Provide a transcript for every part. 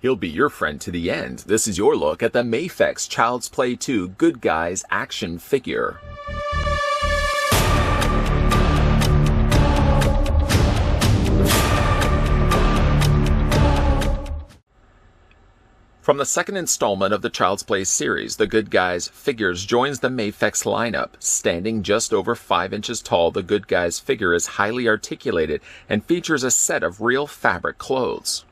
He'll be your friend to the end. This is your look at the MAFEX Child's Play 2 Good Guys action figure. From the second installment of the Child's Play series, the Good Guys figures joins the MAFEX lineup. Standing just over 5 inches tall, the Good Guys figure is highly articulated and features a set of real fabric clothes.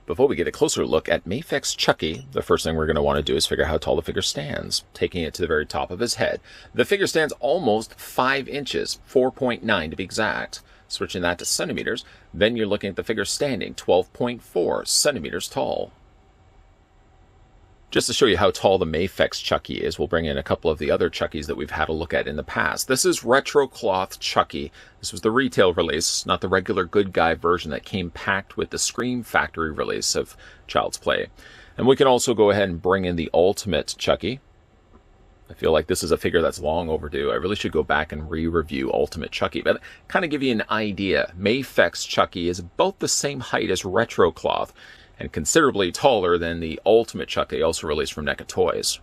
Before we get a closer look at MAFEX Chucky, the first thing we're going to want to do is figure out how tall the figure stands, taking it to the very top of his head. The figure stands almost 5 inches, 4.9 to be exact. Switching that to centimeters, then you're looking at the figure standing 12.4 centimeters tall. Just to show you how tall the MAFEX Chucky is, we'll bring in a couple of the other Chuckies that we've had a look at in the past. This is Retro Cloth Chucky. This was the retail release, not the regular Good Guy version that came packed with the Scream Factory release of Child's Play. And we can also go ahead and bring in the Ultimate Chucky. I feel like this is a figure that's long overdue. I really should go back and re-review Ultimate Chucky, but kind of give you an idea. MAFEX Chucky is about the same height as Retro Cloth, and considerably taller than the Ultimate Chucky, also released from NECA Toys.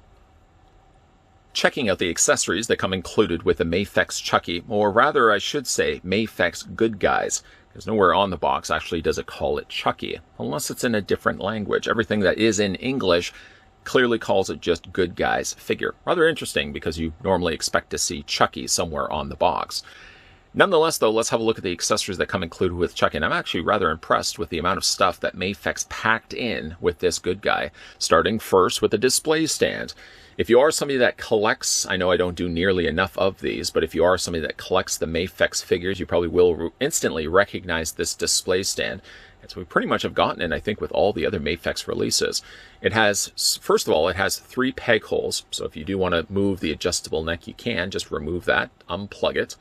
Checking out the accessories that come included with the MAFEX Chucky, or rather I should say MAFEX Good Guys, because nowhere on the box actually does it call it Chucky, unless it's in a different language. Everything that is in English clearly calls it just Good Guys figure. Rather interesting, because you normally expect to see Chucky somewhere on the box. Nonetheless, though, let's have a look at the accessories that come included with Chucky, and I'm actually rather impressed with the amount of stuff that MAFEX packed in with this Good Guy, starting first with the display stand. If you are somebody that collects, I know I don't do nearly enough of these, but if you are somebody that collects the MAFEX figures, you probably will instantly recognize this display stand. And so we pretty much have gotten it, I think, with all the other MAFEX releases. It has, first of all, it has 3 peg holes, so if you do want to move the adjustable neck, you can just remove that, unplug it.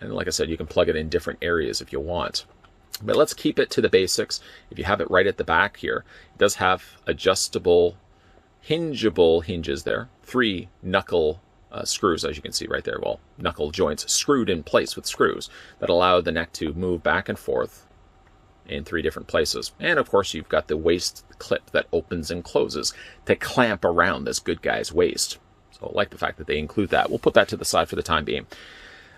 And like I said, you can plug it in different areas if you want. But let's keep it to the basics. If you have it right at the back here, it does have adjustable, hingeable hinges there. 3 knuckle screws, as you can see right there. Well, knuckle joints screwed in place with screws that allow the neck to move back and forth in 3 different places. And of course, you've got the waist clip that opens and closes to clamp around this Good Guy's waist. So I like the fact that they include that. We'll put that to the side for the time being.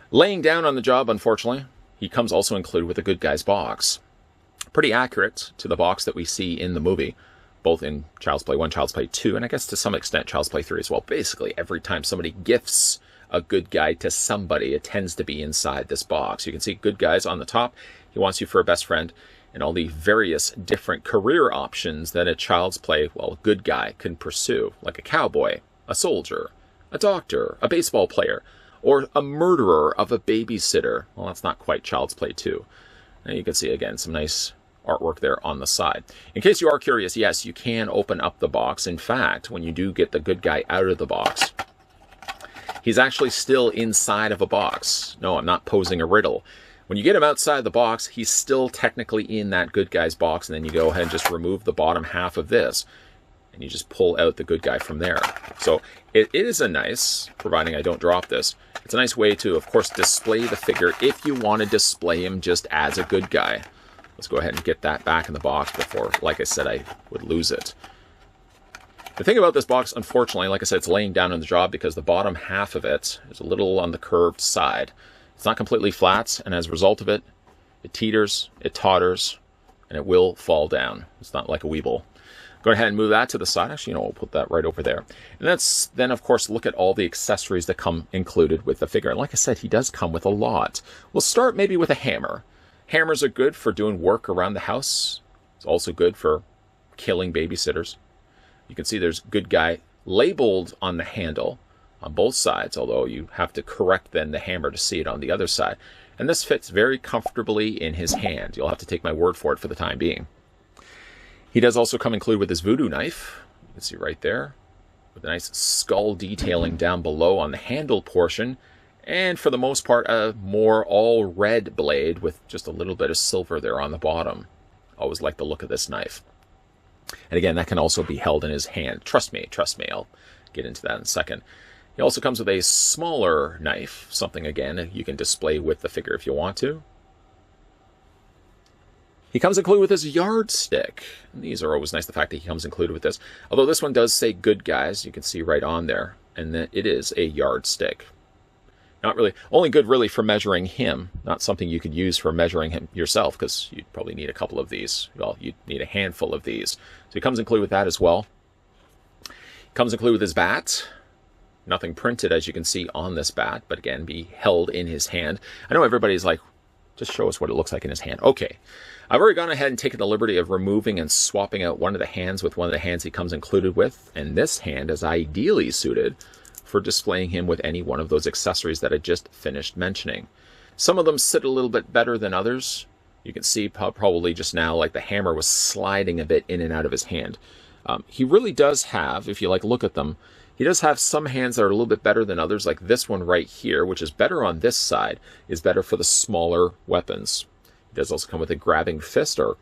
Laying down on the job, unfortunately, he comes also included with a Good Guys box. Pretty accurate to the box that we see in the movie, both in Child's Play 1, Child's Play 2, and I guess to some extent Child's Play 3 as well. Basically, every time somebody gifts a Good Guy to somebody, it tends to be inside this box. You can see Good Guys on the top. He wants you for a best friend, and all the various different career options that a Child's Play, well, Good Guy can pursue, like a cowboy, a soldier, a doctor, a baseball player, or a murderer of a babysitter. Well, that's not quite Child's Play 2. And you can see, again, some nice artwork there on the side. In case you are curious, yes, you can open up the box. In fact, when you do get the Good Guy out of the box, he's actually still inside of a box. No, I'm not posing a riddle. When you get him outside the box, he's still technically in that Good Guy's box, and then you go ahead and just remove the bottom half of this, and you just pull out the Good Guy from there. So it is a nice, providing I don't drop this, it's a nice way to, of course, display the figure if you want to display him just as a Good Guy. Let's go ahead and get that back in the box before, like I said, I would lose it. The thing about this box, unfortunately, like I said, it's laying down on the job because the bottom half of it is a little on the curved side. It's not completely flat, and as a result of it, it teeters, it totters, and it will fall down. It's not like a Weeble. Go ahead and move that to the side. Actually, we'll put that right over there. And then, of course, look at all the accessories that come included with the figure. And like I said, he does come with a lot. We'll start maybe with a hammer. Hammers are good for doing work around the house. It's also good for killing babysitters. You can see there's Good Guy labeled on the handle on both sides, although you have to correct then the hammer to see it on the other side. And this fits very comfortably in his hand. You'll have to take my word for it for the time being. He does also come included with his voodoo knife. You can see right there, with a nice skull detailing down below on the handle portion. And for the most part, a more all-red blade with just a little bit of silver there on the bottom. Always like the look of this knife. And again, that can also be held in his hand. Trust me, I'll get into that in a second. He also comes with a smaller knife, something again you can display with the figure if you want to. He comes included with his yardstick. And these are always nice, the fact that he comes included with this. Although this one does say good guys, you can see right on there. And that it is a yardstick. Not really, only good really for measuring him, not something you could use for measuring him yourself, because you'd probably need a couple of these. Well, you'd need a handful of these. So he comes included with that as well. Comes included with his bat. Nothing printed, as you can see, on this bat, but again, be held in his hand. I know everybody's like, just show us what it looks like in his hand. Okay, I've already gone ahead and taken the liberty of removing and swapping out one of the hands with one of the hands he comes included with, and this hand is ideally suited for displaying him with any one of those accessories that I just finished mentioning. Some of them sit a little bit better than others. You can see probably just now like the hammer was sliding a bit in and out of his hand. He really does have, if you like look at them, he does have some hands that are a little bit better than others, like this one right here, which is better on this side, is better for the smaller weapons. He does also come with a grabbing fist or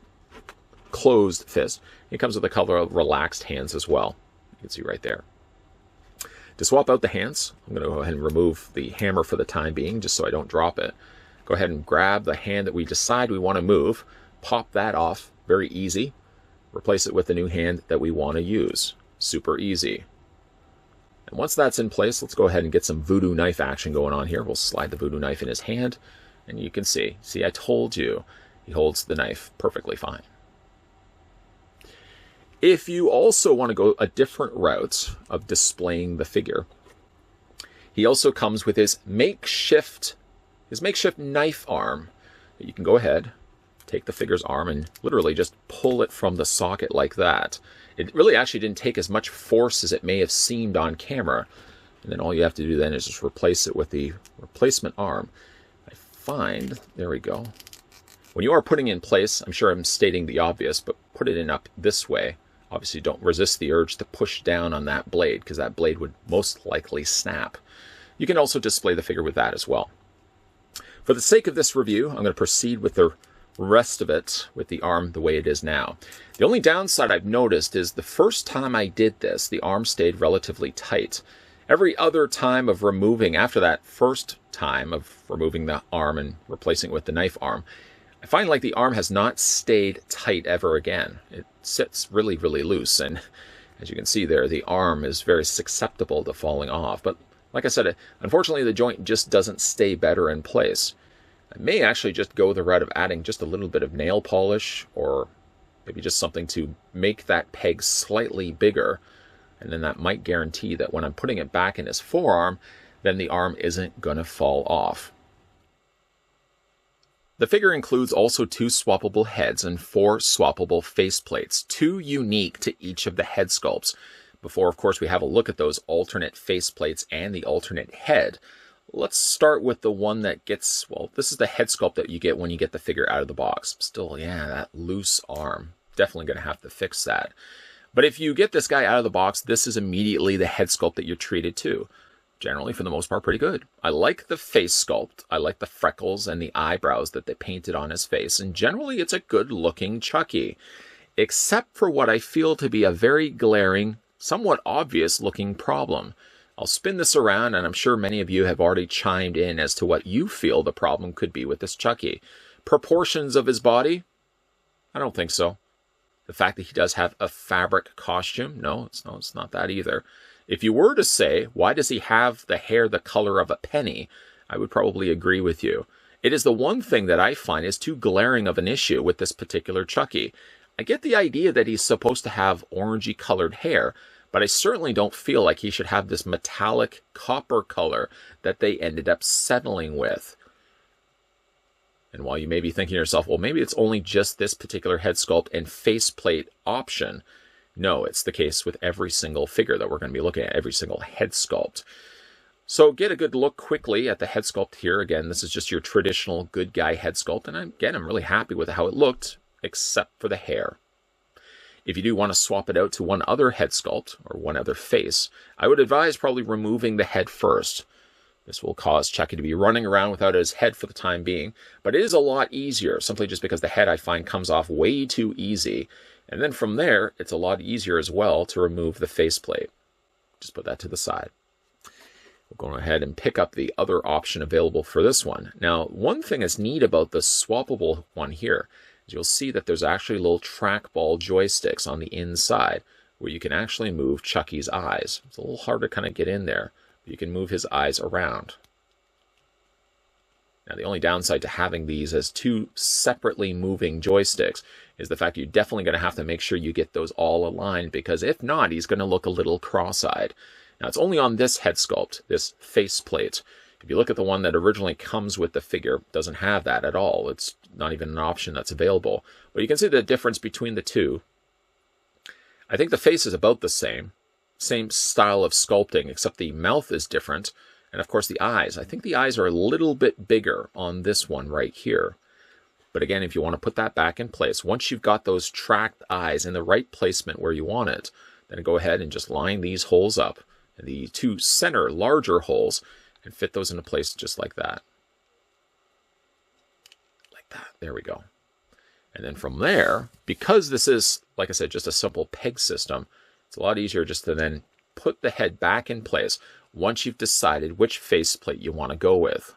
closed fist. He comes with a couple of relaxed hands as well. You can see right there. To swap out the hands, I'm going to go ahead and remove the hammer for the time being, just so I don't drop it. Go ahead and grab the hand that we decide we want to move, pop that off, very easy. Replace it with the new hand that we want to use. Super easy. And once that's in place, let's go ahead and get some voodoo knife action going on here. We'll slide the voodoo knife in his hand, and you can see, I told you, he holds the knife perfectly fine. If you also want to go a different route of displaying the figure, he also comes with his makeshift knife arm. You can go ahead, take the figure's arm, and literally just pull it from the socket like that. It really actually didn't take as much force as it may have seemed on camera. And then all you have to do then is just replace it with the replacement arm. I find, there we go. When you are putting in place, I'm sure I'm stating the obvious, but put it in up this way. Obviously, don't resist the urge to push down on that blade, because that blade would most likely snap. You can also display the figure with that as well. For the sake of this review, I'm going to proceed with the rest of it with the arm the way it is now. The only downside I've noticed is the first time I did this, the arm stayed relatively tight. Every other time of removing, after that first time of removing the arm and replacing it with the knife arm, I find like the arm has not stayed tight ever again. It sits really, really loose, and as you can see there, the arm is very susceptible to falling off. But like I said, unfortunately the joint just doesn't stay better in place. I may actually just go the route of adding just a little bit of nail polish, or maybe just something to make that peg slightly bigger, and then that might guarantee that when I'm putting it back in his forearm, then the arm isn't going to fall off. The figure includes also 2 swappable heads and 4 swappable faceplates, 2 unique to each of the head sculpts. Before, of course, we have a look at those alternate faceplates and the alternate head, let's start with the one that gets, well, this is the head sculpt that you get when you get the figure out of the box. Still, yeah, that loose arm. Definitely going to have to fix that. But if you get this guy out of the box, this is immediately the head sculpt that you're treated to. Generally, for the most part, pretty good. I like the face sculpt. I like the freckles and the eyebrows that they painted on his face. And generally, it's a good-looking Chucky. Except for what I feel to be a very glaring, somewhat obvious-looking problem. I'll spin this around, and I'm sure many of you have already chimed in as to what you feel the problem could be with this Chucky. Proportions of his body? I don't think so. The fact that he does have a fabric costume? No, it's not that either. If you were to say, why does he have the hair the color of a penny? I would probably agree with you. It is the one thing that I find is too glaring of an issue with this particular Chucky. I get the idea that he's supposed to have orangey colored hair, but I certainly don't feel like he should have this metallic copper color that they ended up settling with. And while you may be thinking to yourself, well, maybe it's only just this particular head sculpt and faceplate option. No, it's the case with every single figure that we're going to be looking at, every single head sculpt. So get a good look quickly at the head sculpt here. Again, this is just your traditional good guy head sculpt. And again, I'm really happy with how it looked, except for the hair. If you do want to swap it out to one other head sculpt or one other face, I would advise probably removing the head first. This will cause Chucky to be running around without his head for the time being, but it is a lot easier, simply just because the head I find comes off way too easy. And then from there, it's a lot easier as well to remove the faceplate. Just put that to the side. We'll go ahead and pick up the other option available for this one. Now, one thing that's neat about the swappable one here is you'll see that there's actually little trackball joysticks on the inside where you can actually move Chucky's eyes. It's a little hard to kind of get in there, but you can move his eyes around. Now, the only downside to having these as two separately moving joysticks is the fact you're definitely going to have to make sure you get those all aligned, because if not, he's going to look a little cross-eyed. Now, it's only on this head sculpt, this face plate. If you look at the one that originally comes with the figure, it doesn't have that at all. It's not even an option that's available. But you can see the difference between the two. I think the face is about the same style of sculpting, except the mouth is different. And of course the eyes. I think the eyes are a little bit bigger on this one right here. But again, if you want to put that back in place, once you've got those tracked eyes in the right placement where you want it, then go ahead and just line these holes up, and the two center larger holes, and fit those into place just like that. Like that. There we go. And then from there, because this is, like I said, just a simple peg system, it's a lot easier just to then put the head back in place once you've decided which faceplate you want to go with.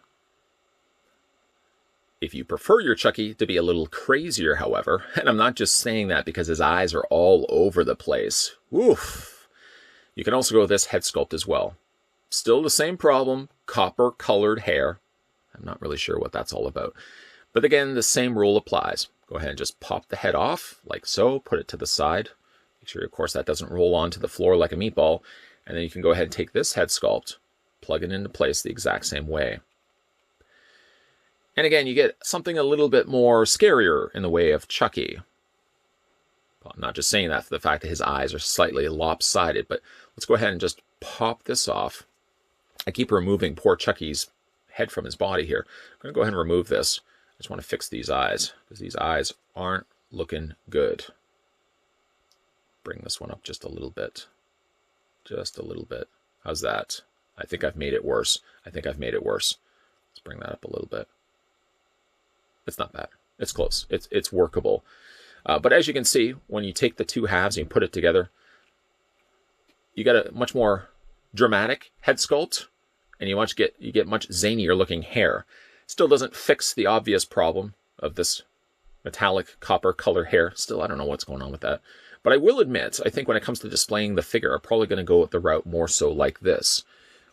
If you prefer your Chucky to be a little crazier, however, and I'm not just saying that because his eyes are all over the place, woof, you can also go with this head sculpt as well. Still the same problem, copper-colored hair. I'm not really sure what that's all about. But again, the same rule applies. Go ahead and just pop the head off, like so, put it to the side. Make sure, of course, that doesn't roll onto the floor like a meatball. And then you can go ahead and take this head sculpt, plug it into place the exact same way. And again, you get something a little bit more scarier in the way of Chucky. Well, I'm not just saying that for the fact that his eyes are slightly lopsided, but let's go ahead and just pop this off. I keep removing poor Chucky's head from his body here. I'm going to go ahead and remove this. I just want to fix these eyes, because these eyes aren't looking good. Bring this one up just a little bit. Just a little bit. How's that? I think I've made it worse. Let's bring that up a little bit. It's not bad. It's close. It's workable. But as you can see, when you take the two halves and you put it together, you get a much more dramatic head sculpt, and you get much zanier looking hair. Still doesn't fix the obvious problem of this metallic copper color hair. Still, I don't know what's going on with that. But I will admit, I think when it comes to displaying the figure, I'm probably going to go with the route more so like this.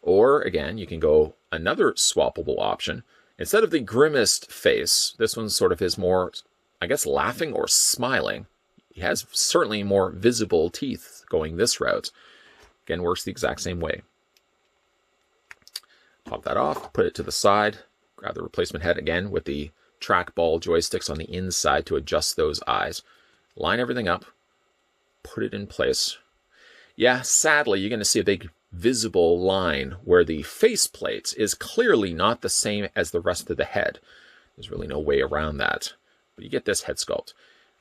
Or, again, you can go another swappable option. Instead of the grimmest face, this one sort of is more, I guess, laughing or smiling. He has certainly more visible teeth going this route. Again, works the exact same way. Pop that off, put it to the side, grab the replacement head again with the trackball joysticks on the inside to adjust those eyes. Line everything up, put it in place. Yeah, sadly, you're going to see a big visible line where the faceplate is clearly not the same as the rest of the head. There's really no way around that. But you get this head sculpt.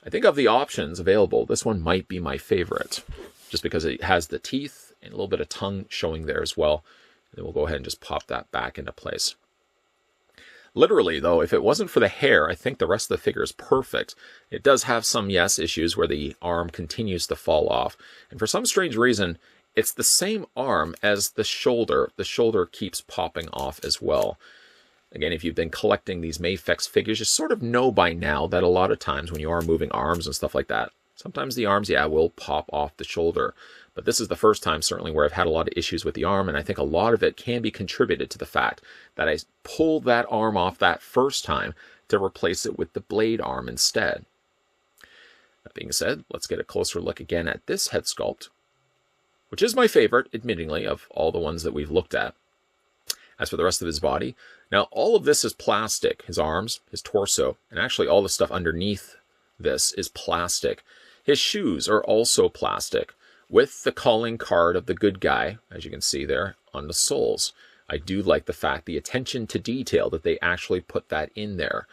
I think of the options available, this one might be my favorite, just because it has the teeth and a little bit of tongue showing there as well. And then we'll go ahead and just pop that back into place. Literally, though, if it wasn't for the hair, I think the rest of the figure is perfect. It does have some, yes, issues where the arm continues to fall off. And for some strange reason, it's the same arm as the shoulder. The shoulder keeps popping off as well. Again, if you've been collecting these MAFEX figures, you sort of know by now that a lot of times when you are moving arms and stuff like that, sometimes the arms, yeah, will pop off the shoulder. But this is the first time, certainly, where I've had a lot of issues with the arm, and I think a lot of it can be contributed to the fact that I pulled that arm off that first time to replace it with the blade arm instead. That being said, let's get a closer look again at this head sculpt, which is my favorite, admittingly, of all the ones that we've looked at. As for the rest of his body, now all of this is plastic. His arms, his torso, and actually all the stuff underneath this is plastic. His shoes are also plastic, with the calling card of the good guy, as you can see there, on the soles. I do like the fact, the attention to detail, that they actually put that in there.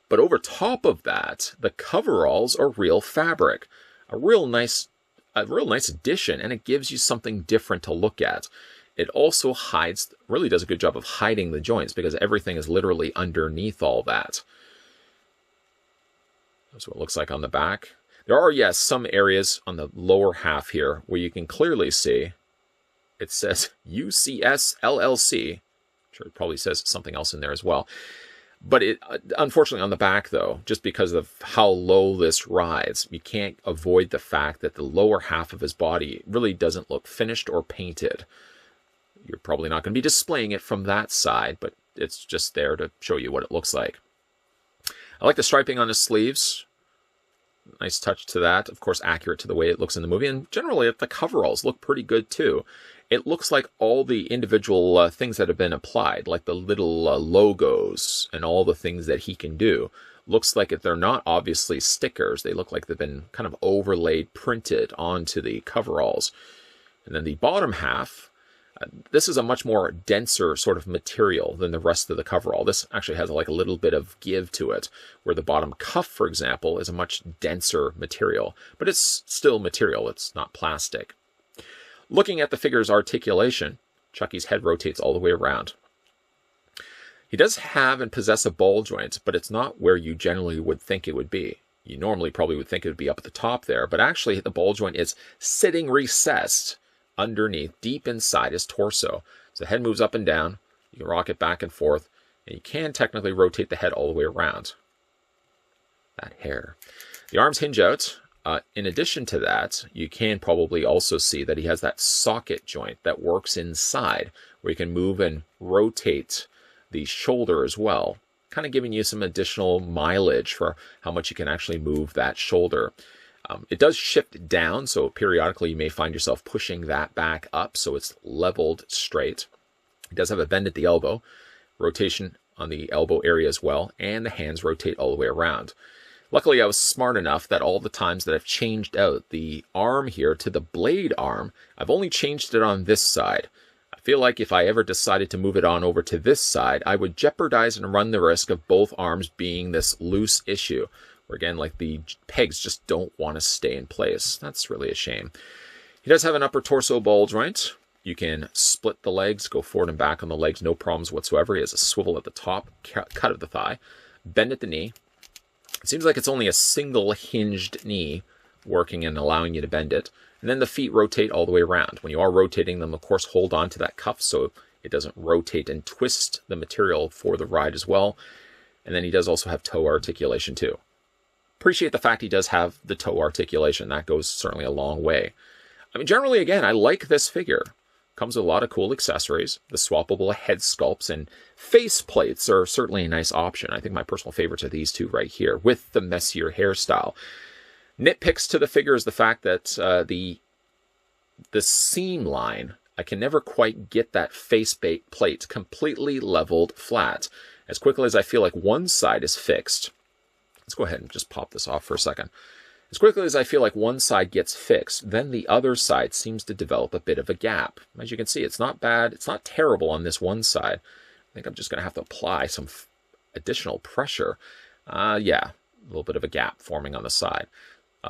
But over top of that, the coveralls are real fabric. A real nice addition, and it gives you something different to look at. It also hides, really does a good job of hiding the joints, because everything is literally underneath all that. That's what it looks like on the back. There are, yes, some areas on the lower half here where you can clearly see it says UCS LLC. I'm sure it probably says something else in there as well. But it, unfortunately, on the back, though, just because of how low this rides, you can't avoid the fact that the lower half of his body really doesn't look finished or painted. You're probably not going to be displaying it from that side, but it's just there to show you what it looks like. I like the striping on his sleeves. Nice touch to that. Of course, accurate to the way it looks in the movie. And generally, the coveralls look pretty good, too. It looks like all the individual things that have been applied, like the little logos and all the things that he can do, looks like if they're not obviously stickers, they look like they've been kind of overlaid, printed onto the coveralls. And then the bottom half, this is a much more denser sort of material than the rest of the coverall. This actually has like a little bit of give to it, where the bottom cuff, for example, is a much denser material. But it's still material, it's not plastic. Looking at the figure's articulation, Chucky's head rotates all the way around. He does have and possess a ball joint, but it's not where you generally would think it would be. You normally probably would think it would be up at the top there, but actually the ball joint is sitting recessed underneath, deep inside his torso. So the head moves up and down, you can rock it back and forth, and you can technically rotate the head all the way around. That hair. The arms hinge out. In addition to that, you can probably also see that he has that socket joint that works inside, where you can move and rotate the shoulder as well, kind of giving you some additional mileage for how much you can actually move that shoulder. It does shift down, so periodically you may find yourself pushing that back up so it's leveled straight. It does have a bend at the elbow, rotation on the elbow area as well, and the hands rotate all the way around. Luckily, I was smart enough that all the times that I've changed out the arm here to the blade arm, I've only changed it on this side. I feel like if I ever decided to move it on over to this side, I would jeopardize and run the risk of both arms being this loose issue, where again, like the pegs just don't want to stay in place. That's really a shame. He does have an upper torso ball joint. You can split the legs, go forward and back on the legs, no problems whatsoever. He has a swivel at the top, cut of the thigh, bend at the knee. It seems like it's only a single hinged knee working and allowing you to bend it. And then the feet rotate all the way around. When you are rotating them, of course, hold on to that cuff so it doesn't rotate and twist the material for the ride as well. And then he does also have toe articulation too. Appreciate the fact he does have the toe articulation. That goes certainly a long way. I mean, generally, again, I like this figure. Comes with a lot of cool accessories. The swappable head sculpts and face plates are certainly a nice option. I think my personal favorites are these two right here with the messier hairstyle. Nitpicks to the figure is the fact that the seam line, I can never quite get that face plate completely leveled flat. As quickly as I feel like one side is fixed, let's go ahead and just pop this off for a second. As quickly as I feel like one side gets fixed, then the other side seems to develop a bit of a gap. As you can see, it's not bad. It's not terrible on this one side. I think I'm just going to have to apply some additional pressure. Yeah, a little bit of a gap forming on the side.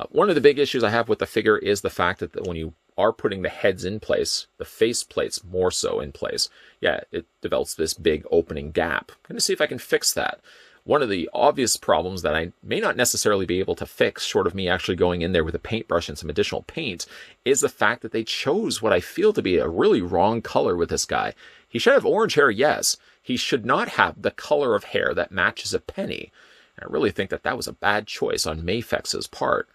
One of the big issues I have with the figure is the fact that when you are putting the heads in place, the face plates more so in place, yeah, it develops this big opening gap. I'm going to see if I can fix that. One of the obvious problems that I may not necessarily be able to fix, short of me actually going in there with a paintbrush and some additional paint, is the fact that they chose what I feel to be a really wrong color with this guy. He should have orange hair, yes. He should not have the color of hair that matches a penny. And I really think that that was a bad choice on MAFEX's part.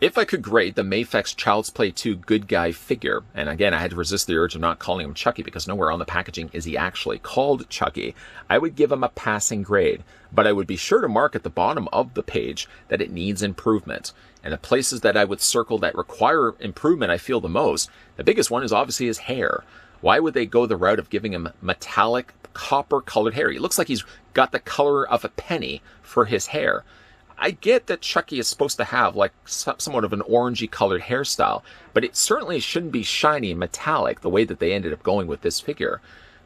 If I could grade the MAFEX Child's Play 2 good guy figure, and again I had to resist the urge of not calling him Chucky because nowhere on the packaging is he actually called Chucky, I would give him a passing grade, but I would be sure to mark at the bottom of the page that it needs improvement. And the places that I would circle that require improvement I feel the most, the biggest one is obviously his hair. Why would they go the route of giving him metallic copper colored hair? He looks like he's got the color of a penny for his hair. I get that Chucky is supposed to have like somewhat of an orangey colored hairstyle, but it certainly shouldn't be shiny and metallic the way that they ended up going with this figure.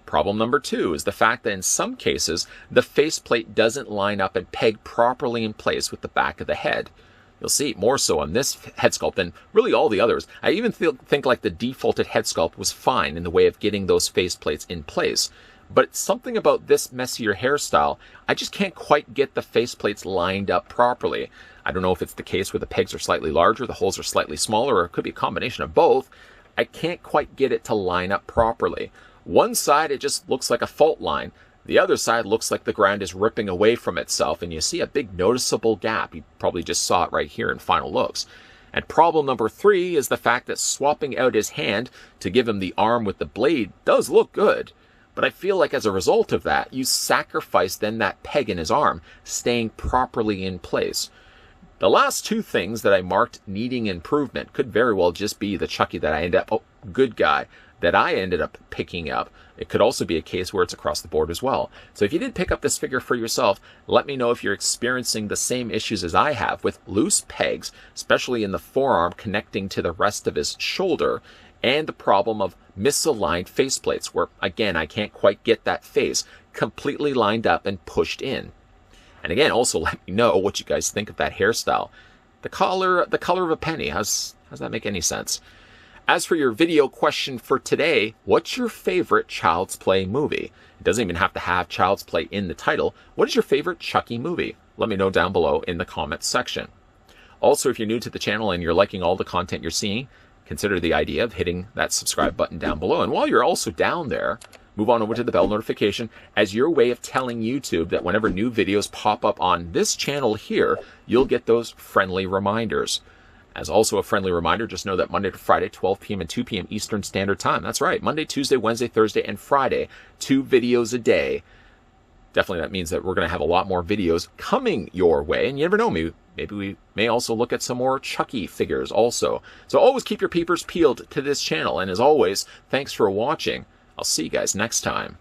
Problem number two is the fact that in some cases, the faceplate doesn't line up and peg properly in place with the back of the head. You'll see more so on this head sculpt than really all the others. I even think like the defaulted head sculpt was fine in the way of getting those faceplates in place. But something about this messier hairstyle, I just can't quite get the faceplates lined up properly. I don't know if it's the case where the pegs are slightly larger, the holes are slightly smaller, or it could be a combination of both. I can't quite get it to line up properly. One side, it just looks like a fault line. The other side looks like the ground is ripping away from itself, and you see a big noticeable gap. You probably just saw it right here in final looks. And problem number 3 is the fact that swapping out his hand to give him the arm with the blade does look good. But I feel like as a result of that, you sacrifice then that peg in his arm, staying properly in place. The last 2 things that I marked needing improvement could very well just be the Chucky that I ended up, good guy, that I ended up picking up. It could also be a case where it's across the board as well. So if you did pick up this figure for yourself, let me know if you're experiencing the same issues as I have with loose pegs, especially in the forearm connecting to the rest of his shoulder, and the problem of misaligned faceplates, where again, I can't quite get that face completely lined up and pushed in. And again, also let me know what you guys think of that hairstyle. The color of a penny, how's that make any sense? As for your video question for today, what's your favorite Child's Play movie? It doesn't even have to have Child's Play in the title. What is your favorite Chucky movie? Let me know down below in the comments section. Also, if you're new to the channel and you're liking all the content you're seeing, consider the idea of hitting that subscribe button down below. And while you're also down there, move on over to the bell notification as your way of telling YouTube that whenever new videos pop up on this channel here, you'll get those friendly reminders. As also a friendly reminder, just know that Monday to Friday, 12 p.m. and 2 p.m. Eastern Standard Time. That's right, Monday, Tuesday, Wednesday, Thursday, and Friday. 2 videos a day. Definitely that means that we're going to have a lot more videos coming your way. And you never know, maybe we may also look at some more Chucky figures also. So always keep your peepers peeled to this channel. And as always, thanks for watching. I'll see you guys next time.